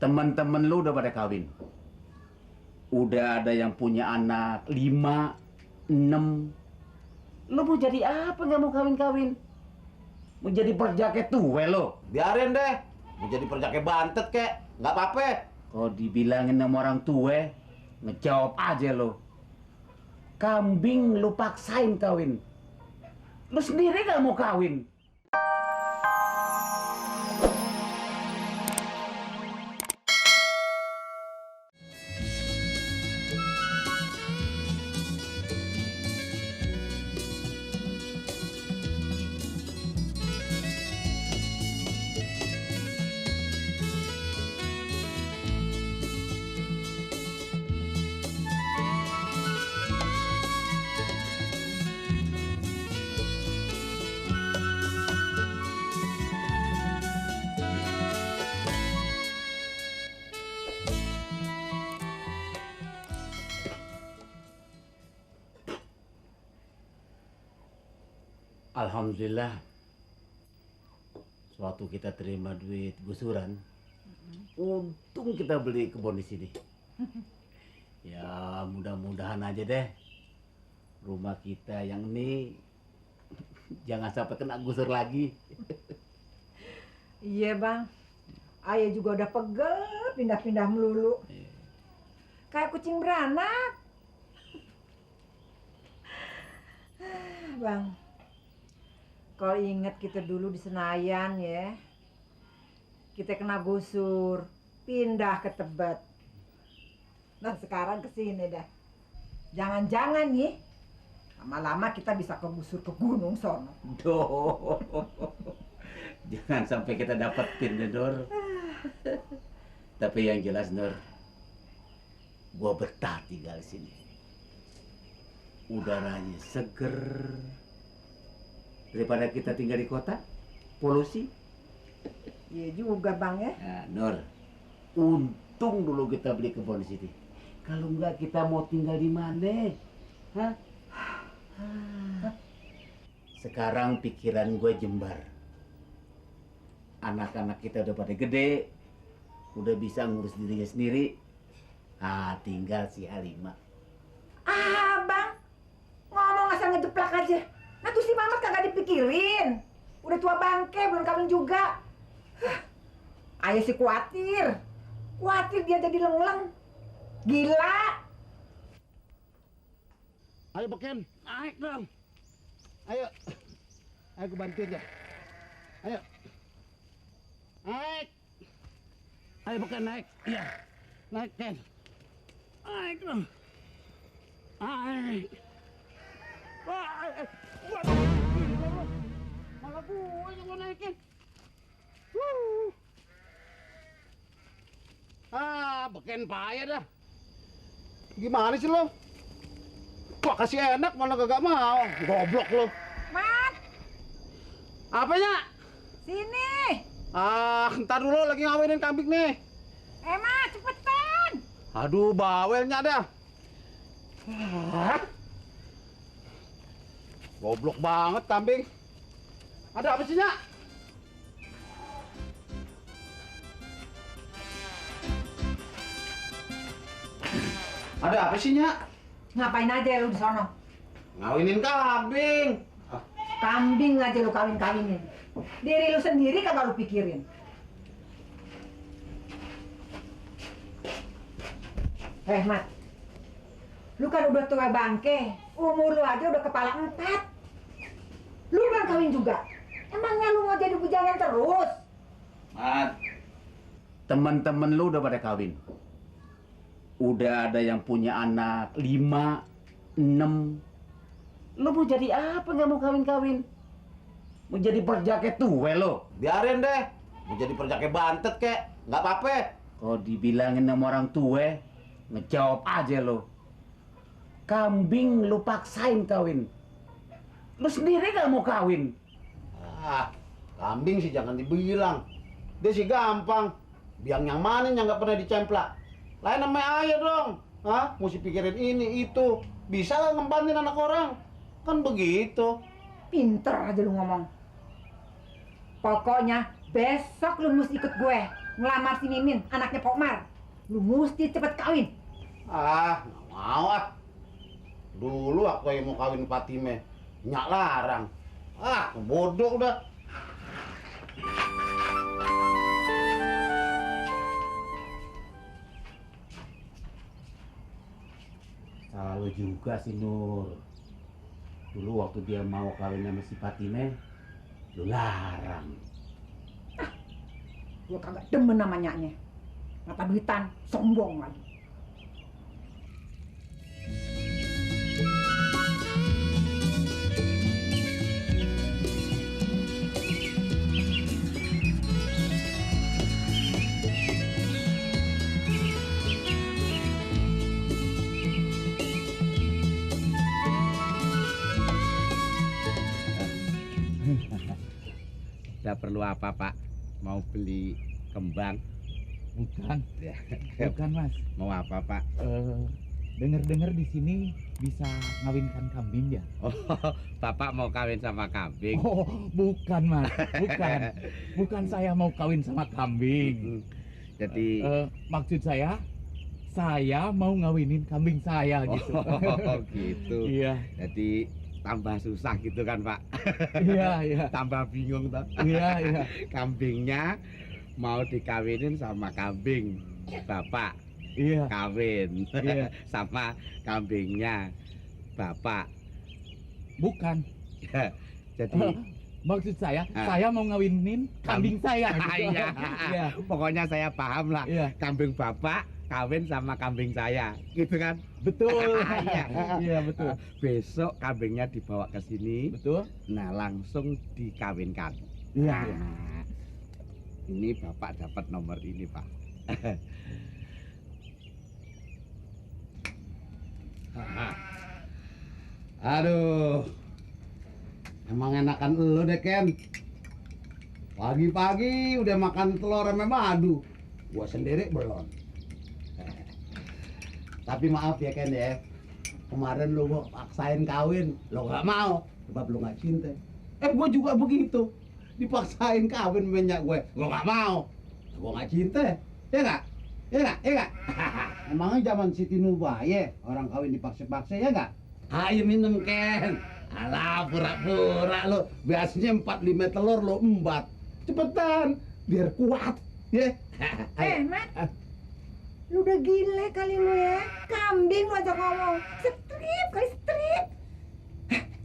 Teman-teman lu udah pada kawin. Udah ada yang punya anak 5, 6. Lu mau jadi apa nggak mau kawin-kawin? Mau jadi perjake tuwe lo? Biarin deh. Mau jadi perjake bantet kek. Nggak apa-apa. Kalau dibilangin sama orang tuwe, ngejawab aja lo. Kambing lu paksain kawin. Lu sendiri nggak mau kawin. Alhamdulillah, suatu kita terima duit gusuran, untung kita beli kebun di sini. Ya mudah-mudahan aja deh, rumah kita yang ini jangan sampai kena gusur lagi. Iya bang, ayah juga udah pegel pindah-pindah melulu. Kayak kucing beranak. Bang, kalau inget kita dulu di Senayan ya, kita kena gusur, pindah ke Tebet. Nah sekarang ke sini dah. Jangan-jangan nih, lama-lama kita bisa kegusur ke gunung sono. Duh, jangan sampai kita dapetin deh Nur. Tapi yang jelas Nur, gua betah tinggal di sini. Udaranya seger. Daripada kita tinggal di kota, polusi. Iya juga bang ya. Nah, Nur, untung dulu kita beli kebun di sini. Kalau enggak kita mau tinggal di mana? Hah? Sekarang pikiran gue jembar. Anak-anak kita udah pada gede, udah bisa ngurus dirinya sendiri. Ah, tinggal si Halimah. Ah bang, ngomong asal ngejeplak aja. Nah tuh si Mamat kagak dipikirin. Udah tua bangke, belum kawin juga. Ayah sih khawatir. Khawatir dia jadi lengleng. Gila. Ayo Beken, naik dong. Ayo. Ayo gue bantuin ya. Ayo. Naik. Ayo Beken naik. Iya. Naik Ken. Naik dong. Naik. Wah, malah gue yang mau naikin. Beken payah dah. Gimana sih lo? Kok kasih enak malah kagak mau. Goblok lo. Mat, Apanya? sini. Ntar dulu lagi ngawinin kambing nih. Mat, cepetan. Aduh, bawelnya dah. Goblok banget kambing. Ada apa sih, Nyak? Ada apa sih, Nyak? Ngapain aja lu di sono? Ngawinin kambing. Kambing aja lu kawin-kawinin. Diri lu sendiri kagak lu pikirin. Mat, lu kan udah tua bangke, umur lu aja udah kepala 4. Lu belum kawin juga. Emangnya lu mau jadi bujangan terus? Mat, teman-teman lu udah pada kawin. Udah ada yang punya anak 5, 6. Lu mau jadi apa nggak mau kawin-kawin? Mau jadi perjake tuwe lo? Biarin deh. Mau jadi perjake bantet kek. Nggak apa-apa. Kalau dibilangin sama orang tuwe, ngejawab aja lo. Kambing lu paksain kawin. Lu sendiri nggak mau kawin. Kambing sih jangan dibilang. Dia sih gampang. Biang yang mana yang nggak pernah dicemplak. Lain namanya ayah dong. Mesti pikirin ini, itu. Bisa lah ngempanin anak orang. Kan begitu. Pinter aja lu ngomong. Pokoknya besok lu mesti ikut gue. ngelamar si Mimin, anaknya Pak Mar. Lu mesti cepet kawin. Ah, nggak mau ah. Dulu aku yang mau kawin Fatime, nyak larang. Ah, bodoh udah. Salah lu juga sih Nur. Dulu waktu dia mau kawin sama si Fatime, lu larang. Gua kagak demen namanya. Mata duitan, sombong lagi. Udah perlu apa Pak? Mau beli kembang? Bukan, Ya. bukan Mas. Mau apa Pak? Dengar-dengar di sini bisa ngawinkan kambing ya? Oh, Bapak mau kawin sama kambing? Oh, bukan Mas, bukan. Bukan saya mau kawin sama kambing. Jadi Maksud saya mau ngawinin kambing saya gitu. oh gitu. Iya, Jadi tambah susah gitu kan Pak? iya, iya. Tambah bingung toh. Iya, iya. Kambingnya mau dikawinin sama kambing. Bapak Iya, kawin iya. sama kambingnya Bapak. Bukan. Jadi Maksud saya mau ngawinin kambing saya gitu. iya. Iya, Pokoknya saya paham lah. iya. Kambing Bapak kawin sama kambing saya. Gitu kan? Betul. Iya. Iya, betul. Besok kambingnya dibawa ke sini. Betul. Nah, langsung dikawinkan. Iya, iya. Nah, ini Bapak dapat nomor ini, Pak. Aduh, emang enakan elu deh Ken. Pagi-pagi udah makan telur sama madu, gua sendiri belum. Tapi maaf ya Ken ya, kemarin lu gua paksain kawin, lo nggak mau, sebab lu nggak cinta. Gua juga begitu, dipaksain kawin minyak gue, gua nggak mau, gua nggak cinta, ya nggak? Ya nggak? Ya nggak? Emangnya zaman Siti Nurbaya orang kawin dipaksa-paksa ya nggak? Ayo minum Ken. Alah pura-pura lo. Biasanya 4-5 telur lo embat. Cepetan biar kuat. Ya. Mat, lu udah gila kali lu ya. Kambing lu aja ngomong. Strip kali strip.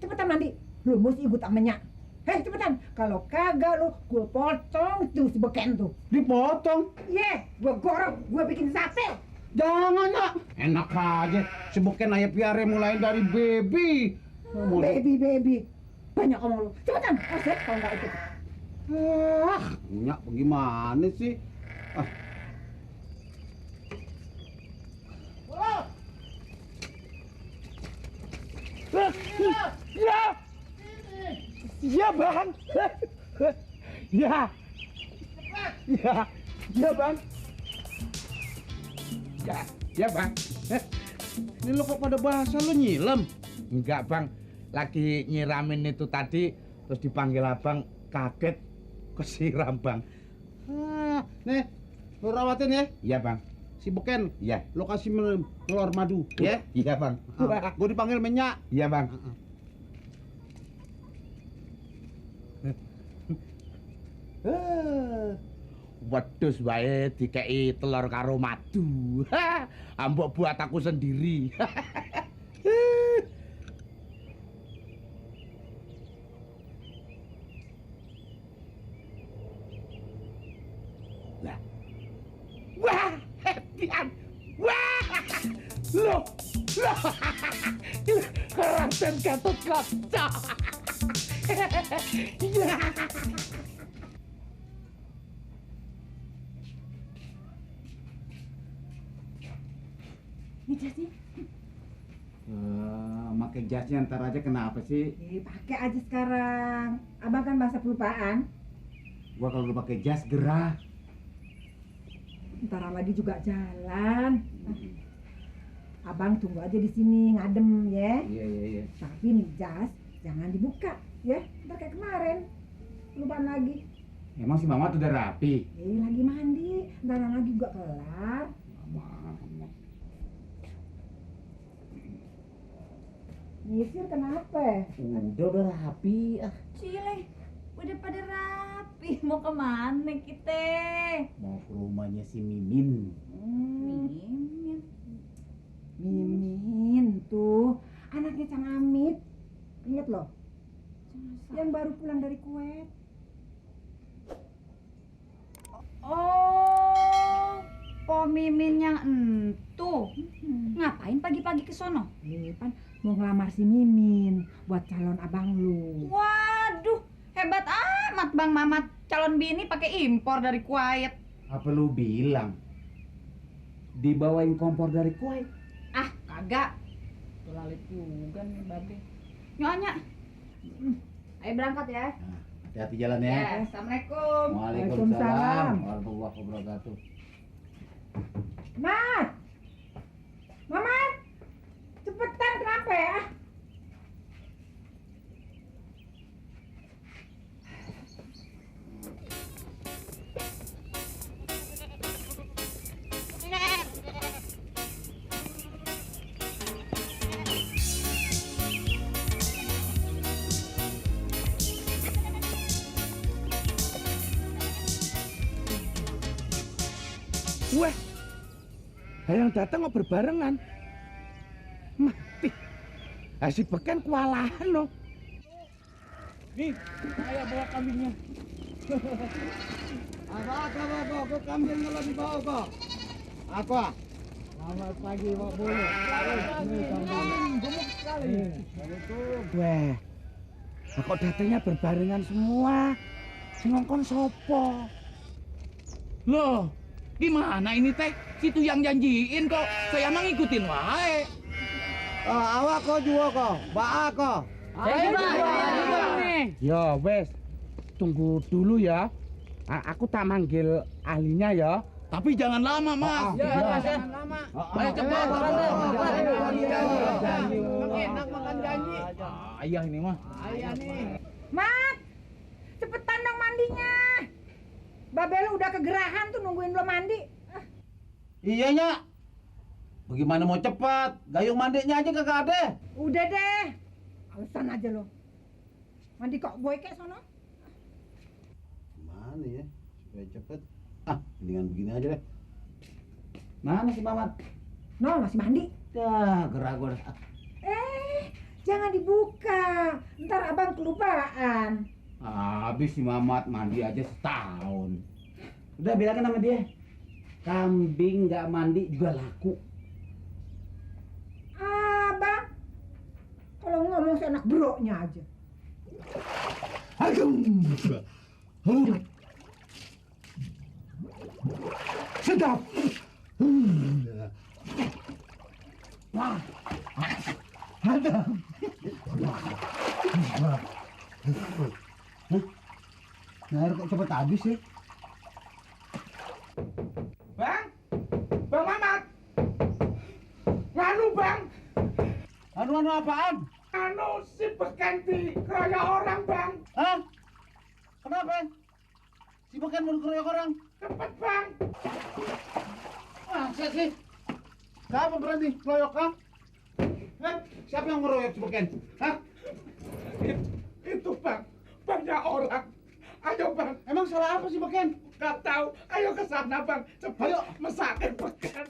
Cepetan mandi. Lu mesti ikut amenya. Cepetan. Kalau kagak lu, gua potong tuh si beken tuh. Dipotong. Gua goreng, gua bikin sate. Jangan nak. Enak aja. Si Boken ayah piara mulai dari baby. Baby. Banyak ngomong lu. Cepetan. Aset kalau nggak ikut. Nyak bagaimana sih? Ya. Ya, Bang. Ya. Ya. Ya, Bang. Ya, Bang. Ini lo kok pada bahasa lo nyilam? Enggak, Bang. Lagi nyiramin itu tadi, terus dipanggil Abang, kaget kesiram, Bang. Nih, lo rawatin ya. Iya, Bang. Si Boken, Iya. lo kasih telur madu, ya? Iya, Bang. Gue dipanggil minyak. Iya, Bang. Wedhus wae dikei telur karo madu. Ambok buat aku sendiri. Lah. Wah, hetian. Wah. Loh. Loh. Kerasan Gatot Kaca. Ya. Ini jasnya. Pakai jasnya ntar aja kenapa sih? Pakai aja sekarang. Abang kan bahasa pelupaan. Gua kalau udah pakai jas gerah. Ntar lagi juga jalan. Abang tunggu aja di sini ngadem ya. Iya. Tapi nih jas jangan dibuka ya. Ntar kayak kemarin lupaan lagi. Emang si Mamat udah rapi? Lagi mandi. Bentar lagi juga kelar. Nyisir kenapa? Udah rapi. Cile, udah pada rapi. Mau kemana kita? Mau ke rumahnya si Mimin. Mimin. Mimin tuh anaknya Cang Amit. Ingat loh, yang baru pulang dari Kuwait. Oh, Po Mimin yang entu. Ngapain pagi-pagi ke sono? Pan mau ngelamar si Mimin buat calon abang lu. Waduh, hebat amat Bang Mamat. Calon bini pakai impor dari Kuwait. Apa lu bilang? Dibawain kompor dari Kuwait. Ah, kagak. Lalit juga nih babe. Nyonya. Ayo berangkat ya. Nah, hati-hati jalan ya. Ya, Assalamualaikum. Waalaikumsalam warahmatullahi wabarakatuh. Mat, Mamat, cepetan kenapa ya? Wah, yang datang kok berbarengan. Mati. Si Beken kewalahan loh. Nih, saya bawa kambingnya. Apa, kok kambingnya lagi bawa kok? Apa? Selamat pagi, Pak Bulu. Ini kambing. Gemuk sekali. Wah, kok datangnya berbarengan semua. Singongkon sopo. Loh, gimana ini teh? Situ yang janjiin kok. Saya mah ngikutin wae. Awak kok juga kok, Mbak kok. Ya wes, tunggu dulu ya. Aku tak manggil ahlinya ya. Tapi jangan lama, Mas. Jangan lama. Ayo cepat. Enak makan janji. Ayah ini mah. Ayah nih. Mat, cepetan dong mandinya. Babel udah kegerahan tuh nungguin lo mandi. Iya, Nyak. Bagaimana mau cepat? Gayung mandinya aja kagak ada. Udah deh, alasan aja lo. Mandi kok boy kayak sono. Gimana ya? Supaya cepet. Mendingan begini aja deh. Mana si Mamat? No, masih mandi. Dah, gerah gua dah. Jangan dibuka. Ntar abang kelupaan. Habis si Mamat mandi aja setahun. Udah bilangin sama dia. Kambing nggak mandi juga laku. Abang, kalau ngomong seenak broknya aja. Sedap. Air kok cepet habis sih? Bang, Bang Mamat. Nganu Bang, Anu apaan? anu si Beken dikeroyok orang Bang. Hah? Kenapa? Si Beken mau dikeroyok orang? Cepet Bang. Masa sih? Siapa berani keroyok, ha? Hah? Siapa yang ngeroyok si Beken? Hah? Itu Bang, banyak orang. Ayo Bang, Emang salah apa si Beken? gak tahu. Ayo ke sana Bang, cepet Ayo. masakin Beken.